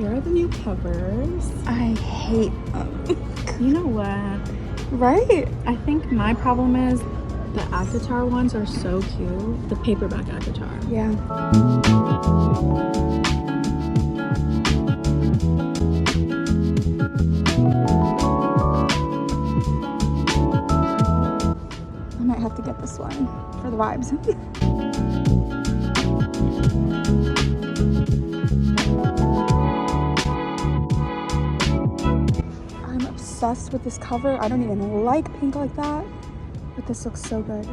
Here are the new covers. I hate them. You know what? Right? I think my problem is the Akatar ones are so cute. The paperback Akatar. Yeah. I might have to get this one for the vibes. I'm obsessed with this cover. I don't even like pink like that, but this looks so good.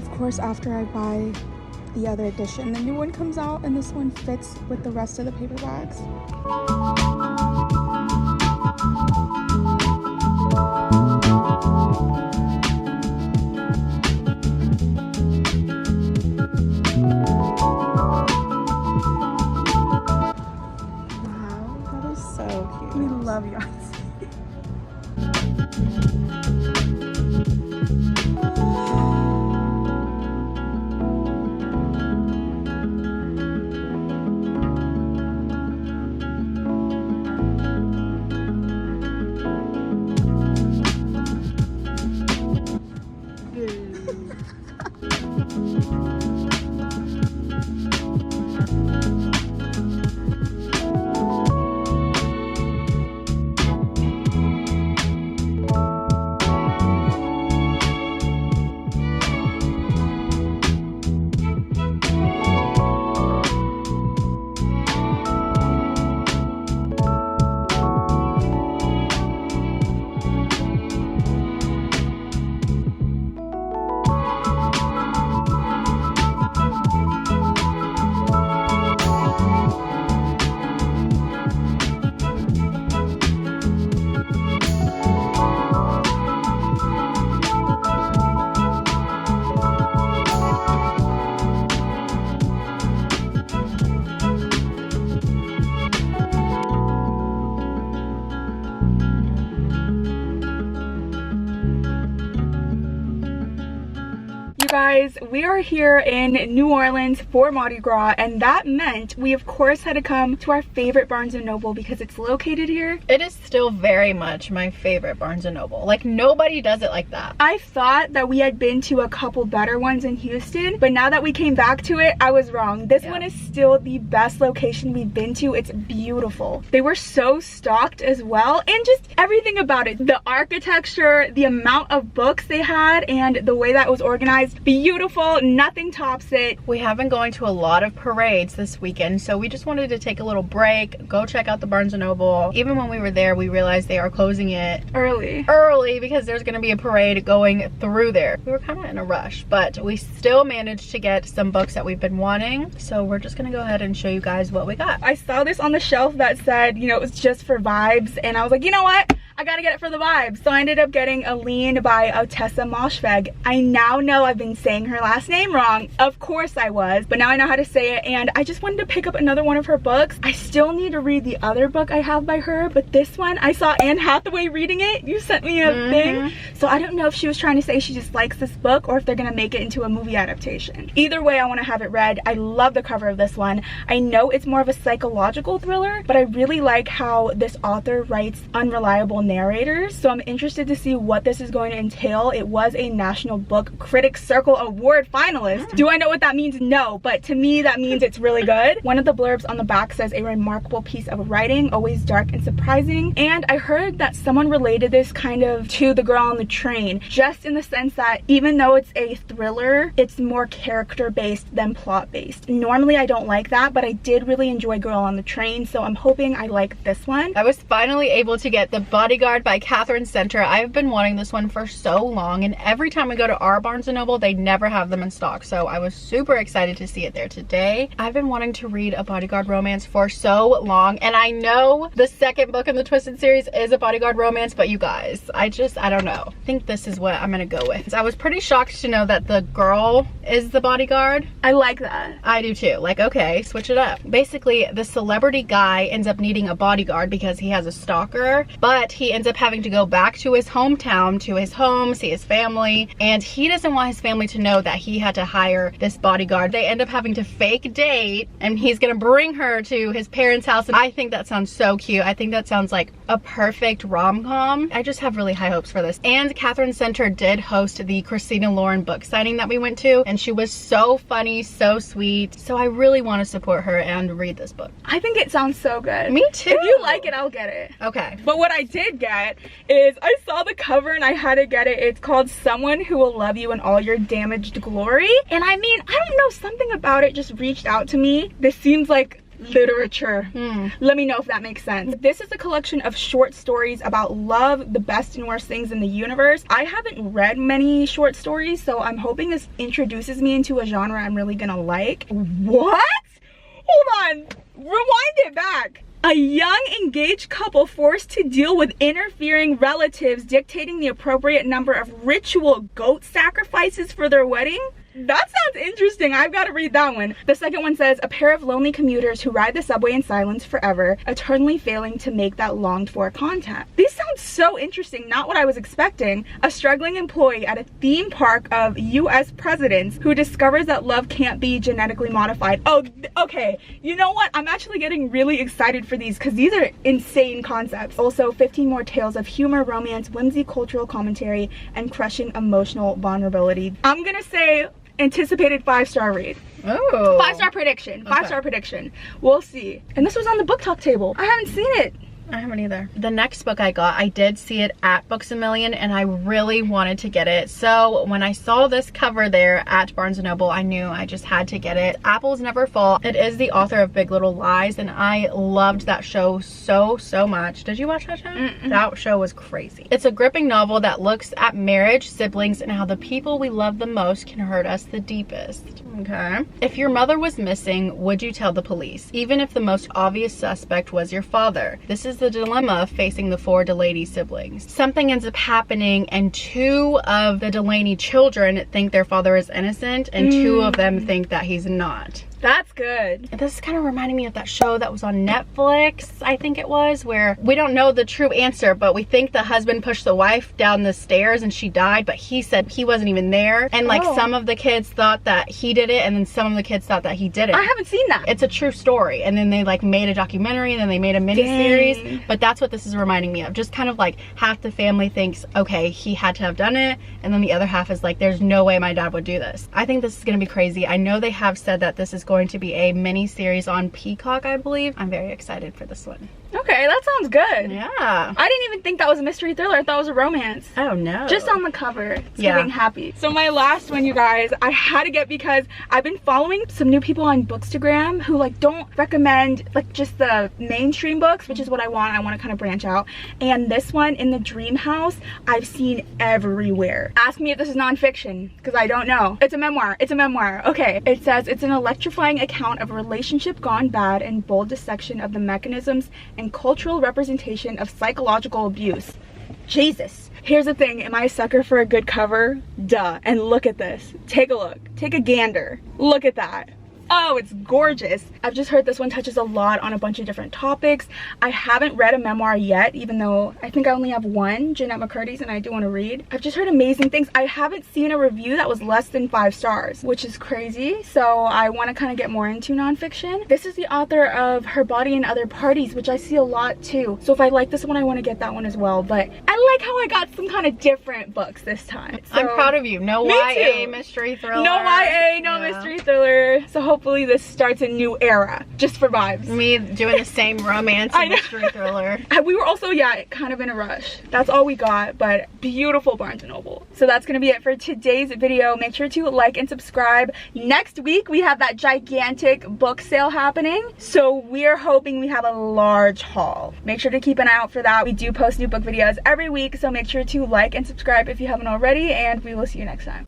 Of course, after I buy the other edition, the new one comes out and this one fits with the rest of the paperbacks. Wow, that is so cute. We love you. Guys, we are here in New Orleans for Mardi Gras, and that meant we of course had to come to our favorite Barnes & Noble because it's located here. It is still very much my favorite Barnes & Noble. Like, nobody does it like that. I thought that we had been to a couple better ones in Houston, but now that we came back to it, I was wrong. This one is still the best location we've been to. It's beautiful. They were so stocked as well, and just everything about it. The architecture, the amount of books they had, and the way that it was organized. Beautiful, nothing tops it. We have been going to a lot of parades this weekend, so we just wanted to take a little break, go check out the Barnes & Noble. Even when we were there, we realized they are closing it early because there's gonna be a parade going through there. We were kind of in a rush, but we still managed to get some books that we've been wanting, so we're just gonna go ahead and show you guys what we got. I saw this on the shelf that said, you know, it was just for vibes, and I was like, you know what? I gotta get it for the vibes. So I ended up getting Aline by Otessa Moshfegh. I now know I've been saying her last name wrong. Of course I was, but now I know how to say it, and I just wanted to pick up another one of her books. I still need to read the other book I have by her, but this one, I saw Anne Hathaway reading it. You sent me a thing. So I don't know if she was trying to say she just likes this book or if they're gonna make it into a movie adaptation. Either way, I wanna have it read. I love the cover of this one. I know it's more of a psychological thriller, but I really like how this author writes unreliable narrators, so I'm interested to see what this is going to entail. It was a National Book Critics Circle Award finalist. Do I know what that means? No, but to me that means it's really good. One of the blurbs on the back says, a remarkable piece of writing, always dark and surprising. And I heard that someone related this kind of to The Girl on the Train, just in the sense that even though it's a thriller, it's more character based than plot based. Normally I don't like that, but I did really enjoy Girl on the Train, so I'm hoping I like this one. I was finally able to get The Bodyguard by Catherine Center. I've been wanting this one for so long, and every time we go to our Barnes & Noble, they never have them in stock, so I was super excited to see it there today. I've been wanting to read a bodyguard romance for so long, and I know the second book in the Twisted series is a bodyguard romance, but you guys, I don't know. I think this is what I'm gonna go with. I was pretty shocked to know that the girl is the bodyguard. I like that. I do too. Like, okay, switch it up. Basically, the celebrity guy ends up needing a bodyguard because he has a stalker, but he ends up having to go back to his hometown, to his home, see his family, and he doesn't want his family to know that he had to hire this bodyguard. They end up having to fake date, and he's gonna bring her to his parents' house. And I think that sounds so cute. I think that sounds like a perfect rom-com. I just have really high hopes for this. And Catherine Center did host the Christina Lauren book signing that we went to, and she was so funny, so sweet. So I really want to support her and read this book. I think it sounds so good. Me too. If you like it, I'll get it. Okay. But what I did get is, I saw the cover and I had to get it. It's called Someone Who Will Love You in All Your Damaged Glory. And I mean, I don't know, something about it just reached out to me. This seems like literature. Let me know if that makes sense. This is a collection of short stories about love, the best and worst things in the universe. I haven't read many short stories, so I'm hoping this introduces me into a genre I'm really gonna like. What? Hold on, rewind it back. A young engaged couple forced to deal with interfering relatives dictating the appropriate number of ritual goat sacrifices for their wedding? That sounds interesting. I've got to read that one. The second one says, a pair of lonely commuters who ride the subway in silence forever, eternally failing to make that longed for contact. These sound so interesting, not what I was expecting. A struggling employee at a theme park of US presidents who discovers that love can't be genetically modified. Oh, okay. You know what? I'm actually getting really excited for these because these are insane concepts. Also, 15 more tales of humor, romance, whimsy, cultural commentary, and crushing emotional vulnerability. I'm gonna say anticipated 5-star read. Oh. 5-star prediction. 5-star prediction. We'll see. And this was on the book talk table. I haven't seen it. I haven't either. The next book I got, I did see it at Books A Million and I really wanted to get it. So when I saw this cover there at Barnes & Noble, I knew I just had to get it. Apples Never Fall. It is the author of Big Little Lies and I loved that show so much. Did you watch that show? That show was crazy. It's a gripping novel that looks at marriage, siblings, and how the people we love the most can hurt us the deepest. Okay. If your mother was missing, would you tell the police? Even if the most obvious suspect was your father. This is the dilemma facing the 4 Delaney siblings. Something ends up happening and 2 of the Delaney children think their father is innocent and 2 of them think that he's not. That's good. This is kind of reminding me of that show that was on Netflix, I think it was, where we don't know the true answer, but we think the husband pushed the wife down the stairs and she died, but he said he wasn't even there. And like some of the kids thought that he did it and then some of the kids thought that he didn't. I haven't seen that. It's a true story. And then they like made a documentary and then they made a mini series. But that's what this is reminding me of. Just kind of like half the family thinks, okay, he had to have done it. And then the other half is like, there's no way my dad would do this. I think this is going to be crazy. I know they have said that this is going to be a mini series on Peacock, I believe. I'm very excited for this one. Okay, that sounds good. Yeah. I didn't even think that was a mystery thriller. I thought it was a romance. Oh no. Just on the cover. It's giving happy. So my last one, you guys, I had to get because I've been following some new people on Bookstagram who like don't recommend like just the mainstream books, which is what I want. I want to kind of branch out. And this one, In the Dream House, I've seen everywhere. Ask me if this is nonfiction because I don't know. It's a memoir. It's a memoir. Okay. It says it's an electrifying account of a relationship gone bad and bold dissection of the mechanisms and cultural representation of psychological abuse. Jesus. Here's the thing, am I a sucker for a good cover? Duh. And look at this. Take a look. Take a gander. Look at that. Oh, it's gorgeous. I've just heard this one touches a lot on a bunch of different topics. I haven't read a memoir yet, even though I think I only have one, Jeanette McCurdy's, and I do want to read. I've just heard amazing things. I haven't seen a review that was less than 5 stars, which is crazy. So I want to kind of get more into nonfiction. This is the author of Her Body and Other Parties, which I see a lot too. So if I like this one, I want to get that one as well. But I like how I got some kind of different books this time. So, I'm proud of you. No YA mystery thriller. No YA, no mystery thriller. So hopefully this starts a new era, just for vibes. Me doing the same romance and mystery thriller. We were also, kind of in a rush. That's all we got, but beautiful Barnes & Noble. So that's gonna be it for today's video. Make sure to like and subscribe. Next week, we have that gigantic book sale happening. So we're hoping we have a large haul. Make sure to keep an eye out for that. We do post new book videos every week, so make sure to like and subscribe if you haven't already, and we will see you next time.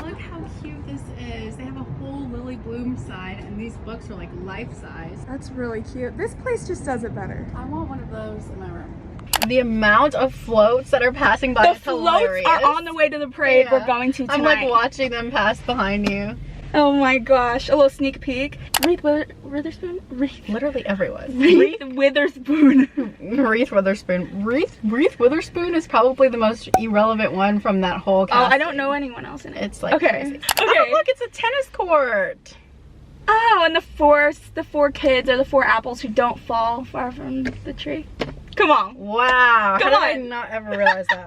Look how cute this is. They have a whole Lily Bloom side, and these books are like life size. That's really cute. This place just does it better. I want one of those in my room. The amount of floats that are passing by is hilarious. The floats are on the way to the parade we're going to tonight. I'm like watching them pass behind you. Oh my gosh, a little sneak peek. Witherspoon? Literally everyone. Reese Witherspoon. Reese Witherspoon. Reese Witherspoon is probably the most irrelevant one from that whole cast. Oh, I don't know anyone else in it. It's like crazy. Okay. Oh, look, it's a tennis court. Oh, and the four kids are the four apples who don't fall far from the tree. Come on. Wow. Come How did I on. not ever realize that?